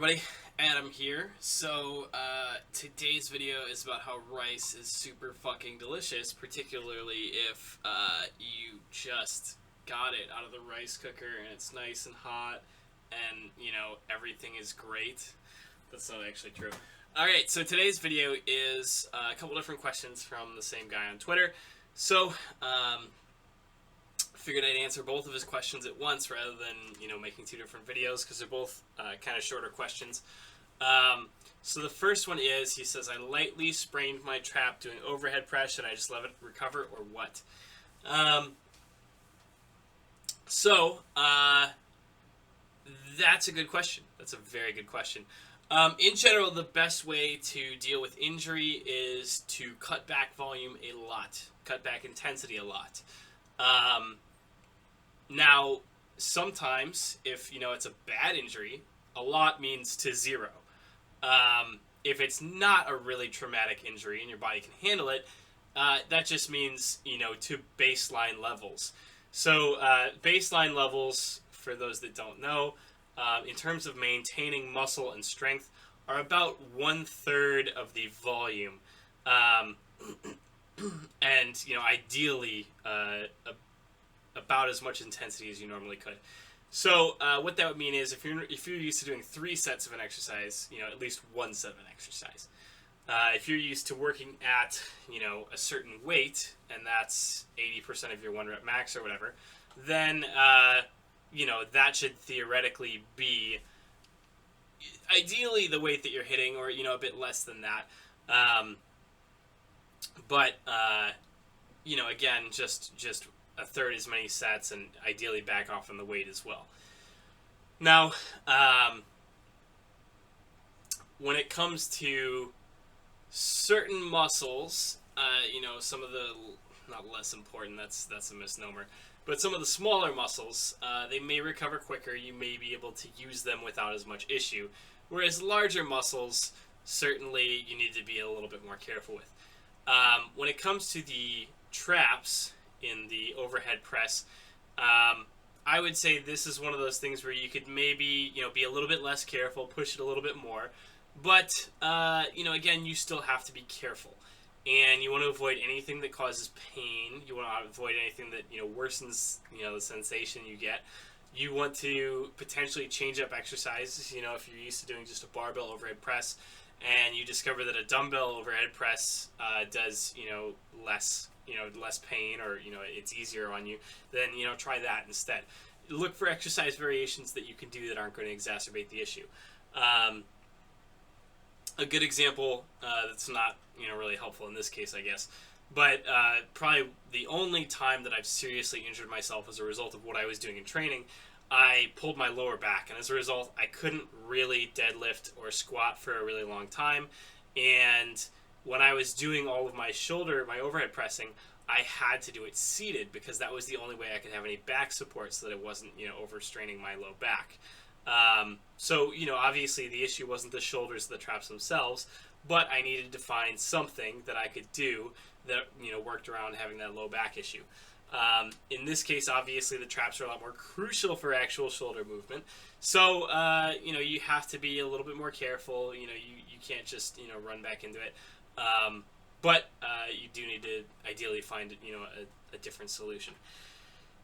everybody, Adam here. So today's video is about how rice is super fucking delicious, particularly if you just got it out of the rice cooker and it's nice and hot and, everything is great. That's not actually true. Alright, so today's video is a couple different questions from the same guy on Twitter. So, figured I'd answer both of his questions at once rather than, making two different videos because they're both kind of shorter questions. So the first one is, he says, I lightly sprained my trap doing overhead press. Should I just let it recover or what? That's a good question. That's a very good question. In general, the best way to deal with injury is to cut back volume a lot, cut back intensity a lot. Now, sometimes, if, it's a bad injury, a lot means to zero. If it's not a really traumatic injury and your body can handle it, that just means, to baseline levels. So, baseline levels, for those that don't know, in terms of maintaining muscle and strength, are about 1/3 of the volume. And, ideally, about as much intensity as you normally could. So what that would mean is if you're used to doing 3 sets of an exercise, at least 1 set of an exercise. If you're used to working at, a certain weight, and that's 80% of your 1 rep max or whatever, then, that should theoretically be ideally the weight that you're hitting, or, a bit less than that. Again, just 1/3 as many sets, and ideally back off on the weight as well. Now, when it comes to certain muscles, some of the, not less important, that's a misnomer, but some of the smaller muscles, they may recover quicker. You may be able to use them without as much issue, whereas larger muscles, certainly you need to be a little bit more careful with. When it comes to the traps in the overhead press, I would say this is one of those things where you could maybe, be a little bit less careful, push it a little bit more, but, again, you still have to be careful, and you want to avoid anything that causes pain. You want to avoid anything that, worsens, the sensation you get. You want to potentially change up exercises. If you're used to doing just a barbell overhead press, and you discover that a dumbbell overhead press does, less pain, or, it's easier on you, then, try that instead. Look for exercise variations that you can do that aren't going to exacerbate the issue. A good example that's not, really helpful in this case, I guess, but probably the only time that I've seriously injured myself as a result of what I was doing in training, I pulled my lower back, and as a result, I couldn't really deadlift or squat for a really long time, and when I was doing all of my overhead pressing, I had to do it seated because that was the only way I could have any back support so that it wasn't, overstraining my low back. So, obviously the issue wasn't the shoulders or the traps themselves, but I needed to find something that I could do that, worked around having that low back issue. In this case, obviously the traps are a lot more crucial for actual shoulder movement. So, you have to be a little bit more careful. You can't just, run back into it. But you do need to ideally find, a different solution.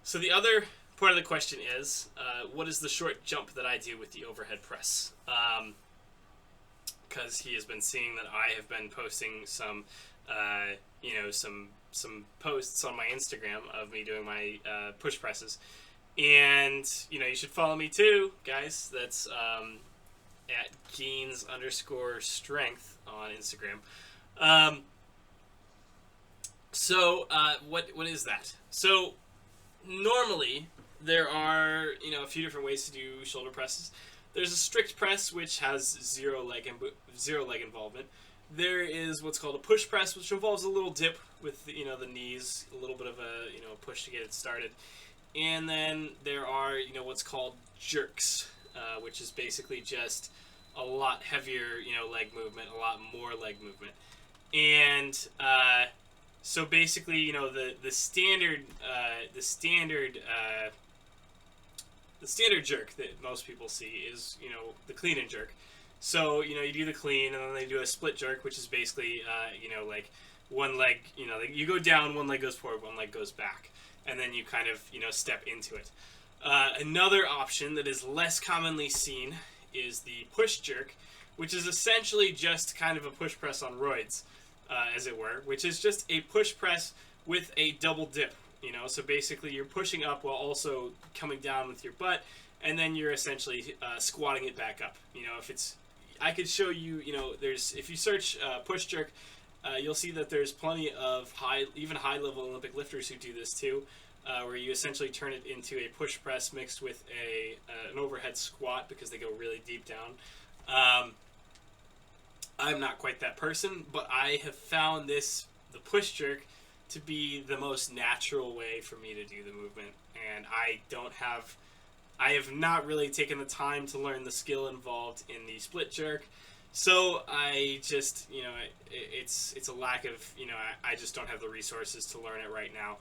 So the other part of the question is, what is the short jump that I do with the overhead press? Because he has been seeing that I have been posting some, some posts on my Instagram of me doing my push presses. And, you should follow me too, guys. That's at Geens_strength on Instagram. What is that? So, normally, there are, a few different ways to do shoulder presses. There's a strict press, which has zero leg involvement. There is what's called a push press, which involves a little dip with, the knees, a little bit of a, push to get it started. And then there are, what's called jerks, which is basically just a lot heavier, leg movement, a lot more leg movement. And so basically, the standard the standard jerk that most people see is, the clean and jerk. So, you do the clean, and then they do a split jerk, which is basically, like one leg, like you go down, one leg goes forward, one leg goes back, and then you kind of, step into it. Another option that is less commonly seen is the push jerk, which is essentially just kind of a push press on roids, as it were, which is just a push press with a double dip. So basically you're pushing up while also coming down with your butt, and then you're essentially squatting it back up. I could show you, if you search push jerk, you'll see that there's plenty of even high-level Olympic lifters who do this too, where you essentially turn it into a push press mixed with an overhead squat because they go really deep down. I'm not quite that person, but I have found the push jerk, to be the most natural way for me to do the movement, and I have not really taken the time to learn the skill involved in the split jerk, so I just, it's a lack of, I just don't have the resources to learn it right now,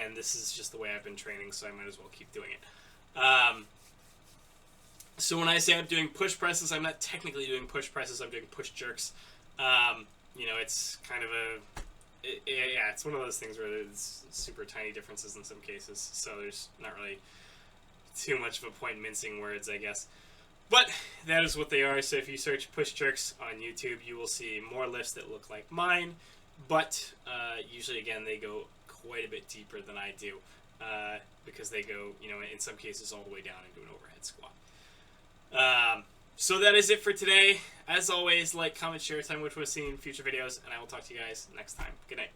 and this is just the way I've been training, so I might as well keep doing it. So when I say I'm doing push presses, I'm not technically doing push presses, I'm doing push jerks. It's kind of it's one of those things where there's super tiny differences in some cases, so there's not really too much of a point mincing words, I guess. But that is what they are, so if you search push jerks on YouTube, you will see more lifts that look like mine, but usually, again, they go quite a bit deeper than I do, because they go, in some cases all the way down into an overhead squat. So that is it for today. As always, like, comment, share, tell me what you want to see in future videos, and I will talk to you guys next time. Good night.